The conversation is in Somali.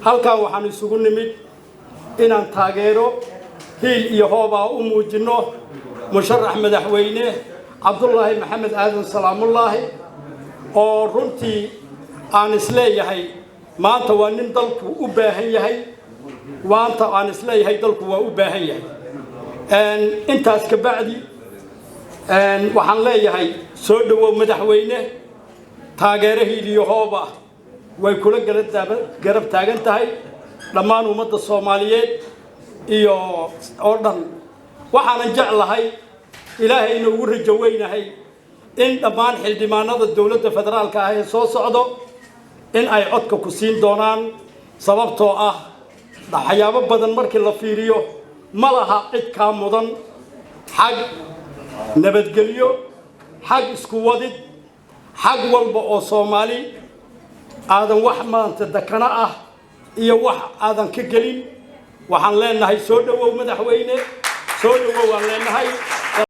halkan waxaan isugu nimid inaan taageero hiil iyo hooba u muujino musharax madaxweyne Cabdullaahi Maxamed Aadan Salaamullaahi oo runtii aan isleeyahay maanta waa nin dalku u baahan yahay waanta aan isleeyahay dalku waa u baahan yahay intaas ka bacdi waxaan leeyahay soo dhawow madaxweyne taageero hiil iyo hooba way kula garab taagan tahay dhammaan ummadda Soomaaliyeed iyo oo dhan waxaan jeclahay ilaahay inuu ugu rajo weynahay in dhammaan xildhibaanada dawladda federaalka ah ee soo socdo in ay codka ku siin doonaan sababtoo ah waxyaabo badan markii la fiiriyo ma laha cid ka mudan xag nabadgelyo xag isku wadid xag walba oo Soomaali aadan wax maanta dakana ah iyo wax aadan ka gelin waxaan leenahay soo dhawow madaxweyne soo dhawow waan leenahay